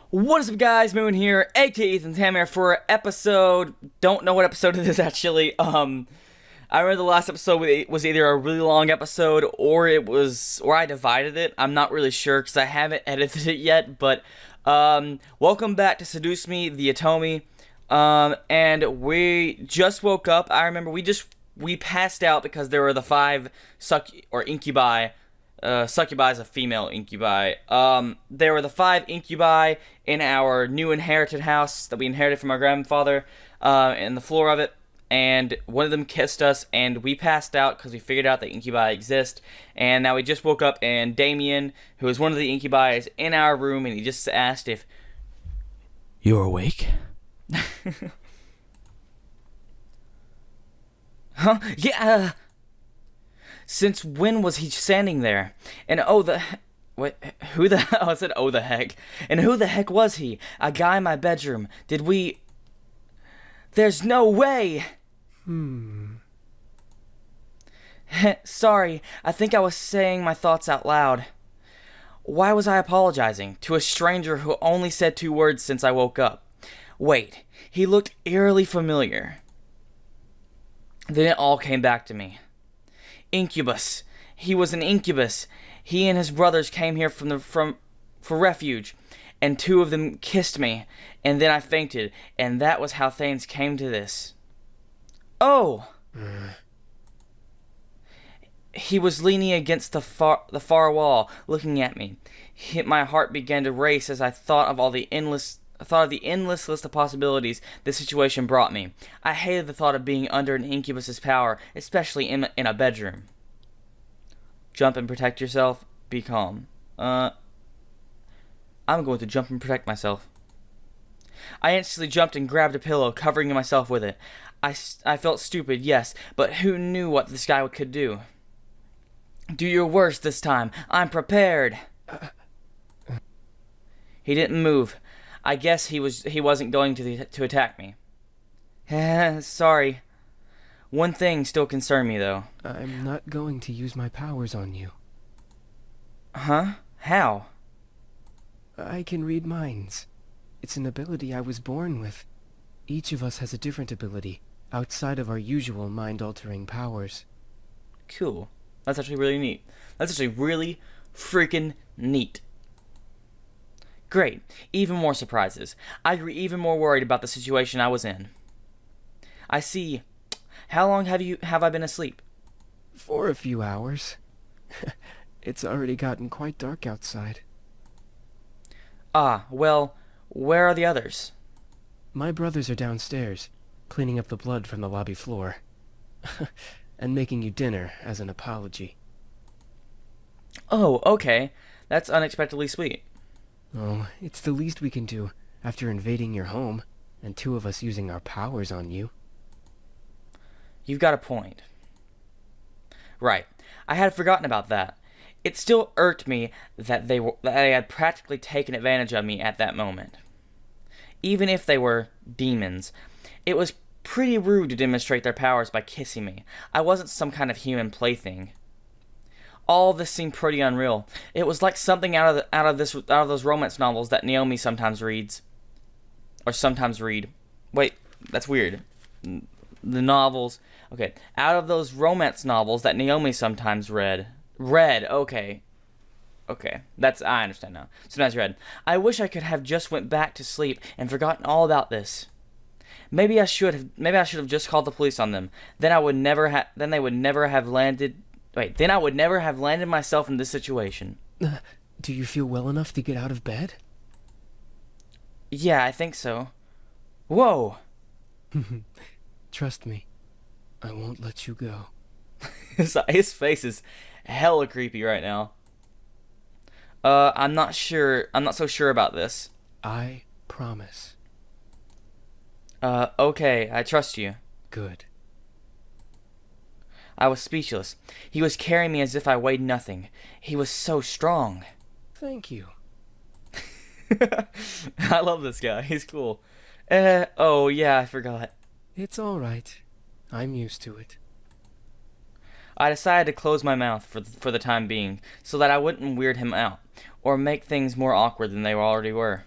What is up, guys? Moon here, aka Ethan Tam here for episode. Don't know what episode it is actually. I remember the last episode was either a really long episode or I divided it. I'm not really sure because I haven't edited it yet. But welcome back to Seduce Me the Otome. And we just woke up. I remember we passed out because there were the 5 incubi. Succubi is a female incubi. There were the 5 incubi in our new inherited house that we inherited from our grandfather, and the floor of it, and one of them kissed us, and we passed out because we figured out that incubi exist, and now we just woke up, and Damien, who is one of the incubi, is in our room, and he just asked if you're awake. Huh? Yeah, since when was he standing there? And oh, who the oh, I said, oh, the heck. And who the heck was he? A guy in my bedroom. Did we... There's no way! Sorry, I think I was saying my thoughts out loud. Why was I apologizing to a stranger who only said 2 words since I woke up? Wait, he looked eerily familiar. Then it all came back to me. Incubus. He was an incubus. He and his brothers came here for refuge, and 2 of them kissed me, and then I fainted, and that was how things came to this. Oh! He was leaning against the far wall, looking at me. My heart began to race as I thought of the endless list of possibilities this situation brought me. I hated the thought of being under an incubus's power, especially in a bedroom. Jump and protect yourself. Be calm. I'm going to jump and protect myself. I instantly jumped and grabbed a pillow, covering myself with it. I felt stupid, yes, but who knew what this guy could do? Do your worst this time. I'm prepared. He didn't move. I guess he wasn't going to attack me. Sorry. One thing still concerned me, though. I'm not going to use my powers on you. Huh? How? I can read minds. It's an ability I was born with. Each of us has a different ability, outside of our usual mind-altering powers. Cool. That's actually really neat. That's actually really freaking neat. Great. Even more surprises. I grew even more worried about the situation I was in. I see. How long have I been asleep? For a few hours. It's already gotten quite dark outside. Ah, well, where are the others? My brothers are downstairs, cleaning up the blood from the lobby floor. And making you dinner as an apology. Oh, okay. That's unexpectedly sweet. Oh, it's the least we can do after invading your home, and 2 of us using our powers on you. You've got a point. Right. I had forgotten about that. It still irked me that they had practically taken advantage of me at that moment. Even if they were demons, it was pretty rude to demonstrate their powers by kissing me. I wasn't some kind of human plaything. All this seemed pretty unreal. It was like something out of those romance novels that Naomi sometimes reads, or sometimes read. Wait, that's weird. The novels, okay, out of those romance novels that Naomi sometimes read. Okay, I understand now. Sometimes read. I wish I could have just went back to sleep and forgotten all about this. Maybe I should have just called the police on them. Then I would never have landed myself in this situation. Do you feel well enough to get out of bed? Yeah, I think so. Whoa! Trust me, I won't let you go. His face is hella creepy right now. I'm not so sure about this. I promise. Okay, I trust you. Good. I was speechless. He was carrying me as if I weighed nothing. He was so strong. Thank you. I love this guy. He's cool. Oh yeah, I forgot. It's all right. I'm used to it. I decided to close my mouth for the time being, so that I wouldn't weird him out, or make things more awkward than they already were.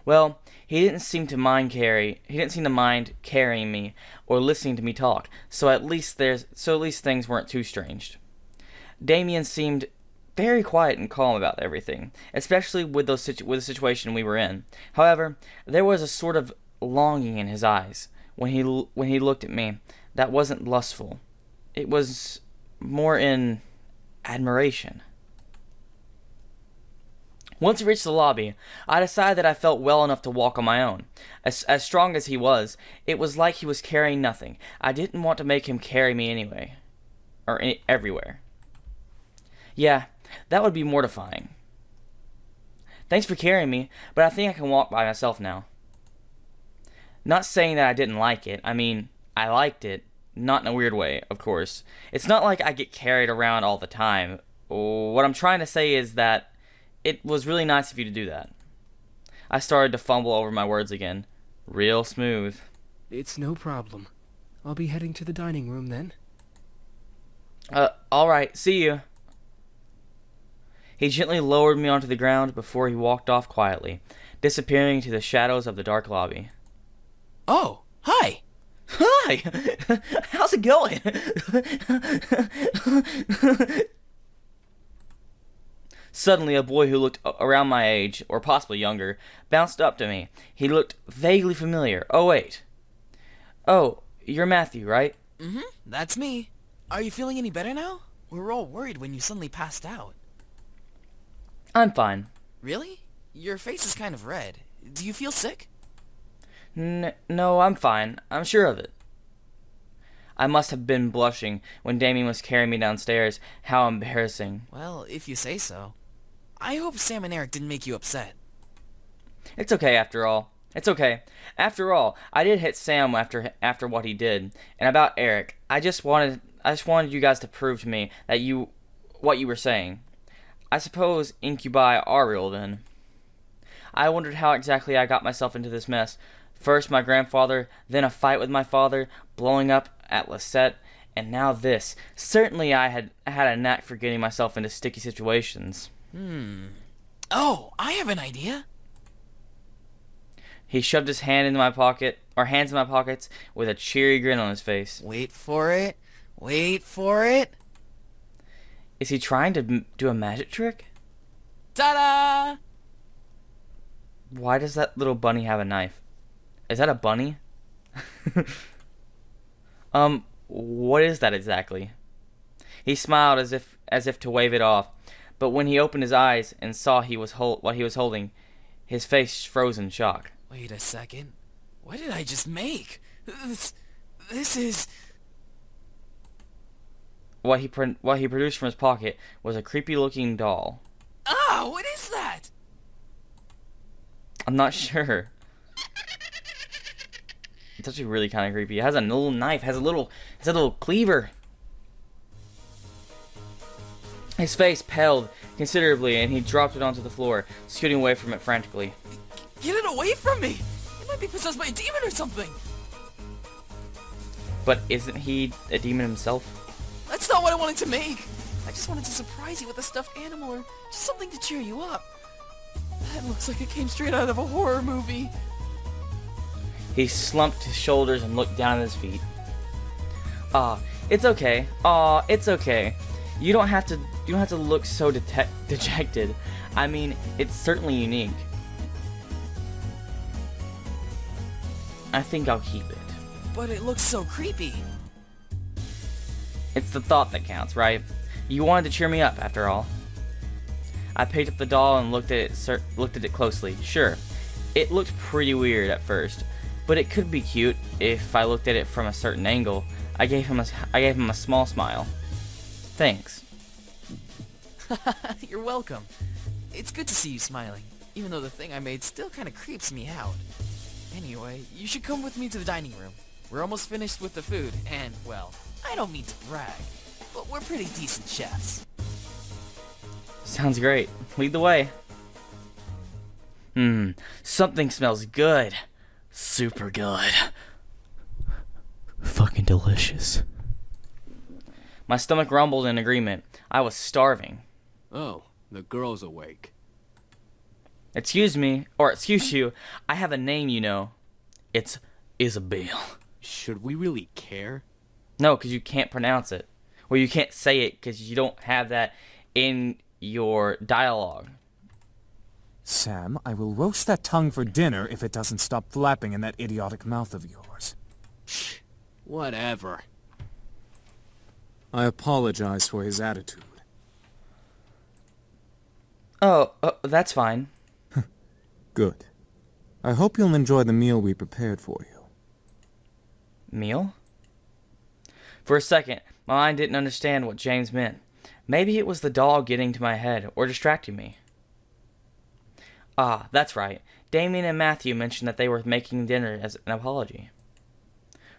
Well, he didn't seem to mind carrying me or listening to me talk, so at least things weren't too strange. Damien seemed very quiet and calm about everything, especially with with the situation we were in. However, there was a sort of longing in his eyes when he looked at me that wasn't lustful. It was more in admiration. Once we reached the lobby, I decided that I felt well enough to walk on my own. As strong as he was, it was like he was carrying nothing. I didn't want to make him carry me anyway. Everywhere. Yeah, that would be mortifying. Thanks for carrying me, but I think I can walk by myself now. Not saying that I didn't like it. I mean, I liked it. Not in a weird way, of course. It's not like I get carried around all the time. What I'm trying to say is that it was really nice of you to do that. I started to fumble over my words again. Real smooth. It's no problem. I'll be heading to the dining room then. Alright, see you. He gently lowered me onto the ground before he walked off quietly, disappearing into the shadows of the dark lobby. Oh, hi! Hi! How's it going? Suddenly, a boy who looked around my age, or possibly younger, bounced up to me. He looked vaguely familiar. Oh, wait. Oh, you're Matthew, right? Mm-hmm, that's me. Are you feeling any better now? We were all worried when you suddenly passed out. I'm fine. Really? Your face is kind of red. Do you feel sick? No, I'm fine. I'm sure of it. I must have been blushing when Damien was carrying me downstairs. How embarrassing. Well, if you say so. I hope Sam and Eric didn't make you upset. It's okay after all. It's okay. After all, I did hit Sam after what he did. And about Eric, I just wanted you guys to prove to me that what you were saying. I suppose incubi are real then. I wondered how exactly I got myself into this mess. First my grandfather, then a fight with my father, blowing up at Lisette, and now this. Certainly I had a knack for getting myself into sticky situations. Oh, I have an idea. He shoved his hands in my pockets with a cheery grin on his face. Wait for it. Wait for it. Is he trying to do a magic trick? Ta-da! Why does that little bunny have a knife? Is that a bunny? What is that exactly? He smiled as if to wave it off, but when he opened his eyes and saw what he was holding, his face froze in shock. Wait a second. What did I just make? This is... What he produced from his pocket was a creepy-looking doll. Ah, what is that? I'm not sure. It's actually really kind of creepy. It has a little knife. Has a little cleaver. His face paled considerably, and he dropped it onto the floor, scooting away from it frantically. Get it away from me! It might be possessed by a demon or something! But isn't he a demon himself? That's not what I wanted to make! I just wanted to surprise you with a stuffed animal or just something to cheer you up. That looks like it came straight out of a horror movie. He slumped his shoulders and looked down at his feet. It's okay. It's okay. You don't have to look so dejected. I mean, it's certainly unique. I think I'll keep it. But it looks so creepy. It's the thought that counts, right? You wanted to cheer me up, after all. I picked up the doll and looked at it closely. Sure, it looked pretty weird at first, but it could be cute if I looked at it from a certain angle. I gave him a small smile. Thanks. You're welcome. It's good to see you smiling, even though the thing I made still kind of creeps me out. Anyway, you should come with me to the dining room. We're almost finished with the food, and, well, I don't mean to brag, but we're pretty decent chefs. Sounds great. Lead the way. Something smells good. Super good. Fucking delicious. My stomach rumbled in agreement. I was starving. Oh, the girl's awake. Excuse me, or excuse you, I have a name, you know. It's Isabel. Should we really care? No, because you can't pronounce it. Or you can't say it because you don't have that in your dialogue. Sam, I will roast that tongue for dinner if it doesn't stop flapping in that idiotic mouth of yours. Whatever. I apologize for his attitude. Oh, that's fine. Good. I hope you'll enjoy the meal we prepared for you. Meal? For a second, my mind didn't understand what James meant. Maybe it was the dog getting to my head or distracting me. Ah, that's right. Damien and Matthew mentioned that they were making dinner as an apology.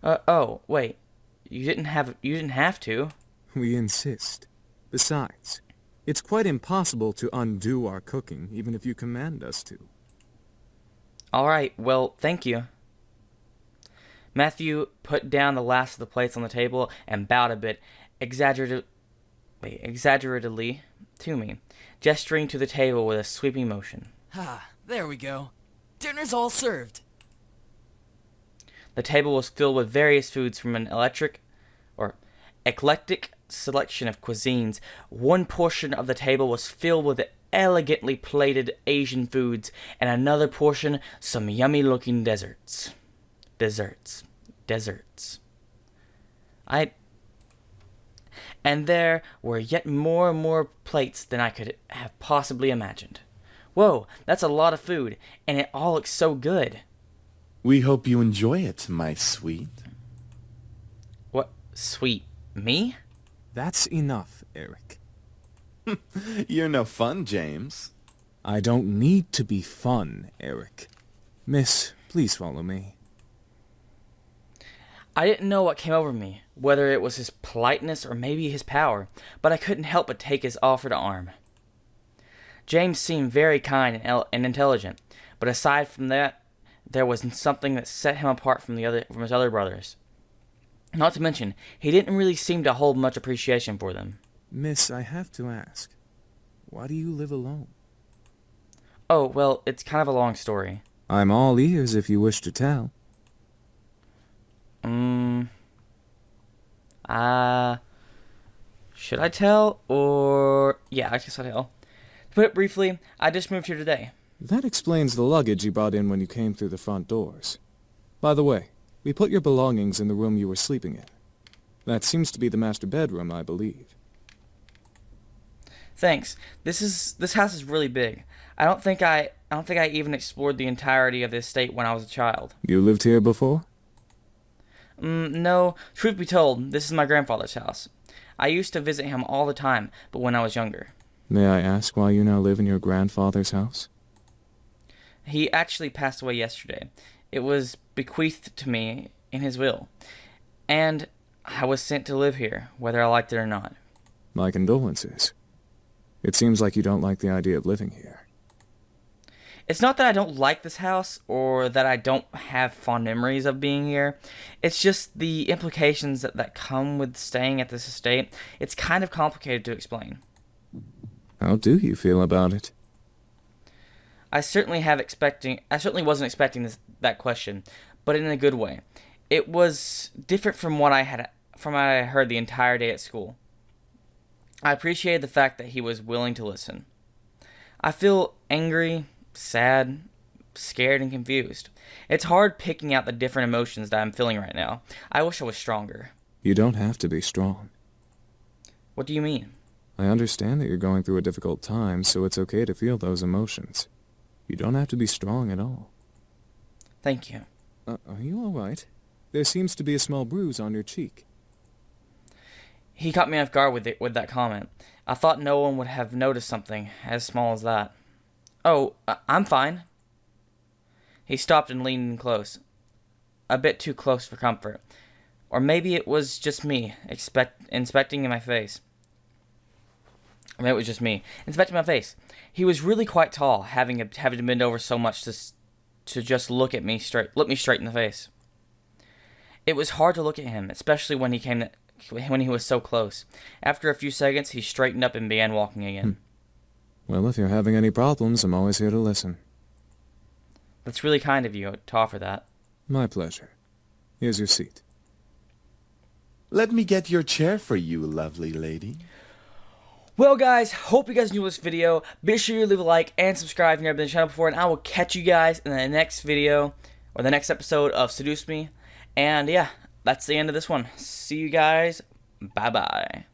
Oh, wait. You didn't have to. We insist. Besides, it's quite impossible to undo our cooking, even if you command us to. All right, well, thank you. Matthew put down the last of the plates on the table and bowed a bit exaggeratedly to me, gesturing to the table with a sweeping motion. There we go. Dinner's all served. The table was filled with various foods from an eclectic selection of cuisines. One portion of the table was filled with elegantly plated Asian foods, and another portion some yummy-looking desserts. And there were yet more and more plates than I could have possibly imagined. Whoa, that's a lot of food, and it all looks so good. We hope you enjoy it, my sweet. What, sweet? Me? That's enough, Eric. You're no fun, James. I don't need to be fun, Eric. Miss, please follow me. I didn't know what came over me, whether it was his politeness or maybe his power, but I couldn't help but take his offered arm. James seemed very kind and intelligent, but aside from that, there was something that set him apart from his other brothers. Not to mention, he didn't really seem to hold much appreciation for them. Miss, I have to ask, why do you live alone? Oh, well, it's kind of a long story. I'm all ears if you wish to tell. Should I tell, or... Yeah, I guess I'll tell. To put it briefly, I just moved here today. That explains the luggage you brought in when you came through the front doors. By the way, we put your belongings in the room you were sleeping in. That seems to be the master bedroom, I believe. Thanks. This house is really big. I don't think I even explored the entirety of the estate when I was a child. You lived here before? No. Truth be told, this is my grandfather's house. I used to visit him all the time, but when I was younger. May I ask why you now live in your grandfather's house? He actually passed away yesterday. It was bequeathed to me in his will. And I was sent to live here, whether I liked it or not. My condolences. It seems like you don't like the idea of living here. It's not that I don't like this house, or that I don't have fond memories of being here. It's just the implications that come with staying at this estate. It's kind of complicated to explain. How do you feel about it? I certainly wasn't expecting that question, but in a good way. It was different from what I heard the entire day at school. I appreciated the fact that he was willing to listen. I feel angry, sad, scared, and confused. It's hard picking out the different emotions that I'm feeling right now. I wish I was stronger. You don't have to be strong. What do you mean? I understand that you're going through a difficult time, so it's okay to feel those emotions. You don't have to be strong at all. Thank you. Are you all right? There seems to be a small bruise on your cheek. He caught me off guard with that comment. I thought no one would have noticed something as small as that. Oh, I'm fine. He stopped and leaned in close. A bit too close for comfort. Or maybe it was just me inspecting my face. Or maybe it was just me inspecting my face. He was really quite tall, having to bend over so much to just look me straight in the face. It was hard to look at him, especially when he was so close. After a few seconds, he straightened up and began walking again. Well, if you're having any problems, I'm always here to listen. That's really kind of you to offer that. My pleasure. Here's your seat. Let me get your chair for you, lovely lady. Well, guys, hope you guys enjoyed this video. Be sure you leave a like and subscribe if you've never been to the channel before, and I will catch you guys in the next video, or the next episode of Seduce Me. And yeah, that's the end of this one. See you guys. Bye-bye.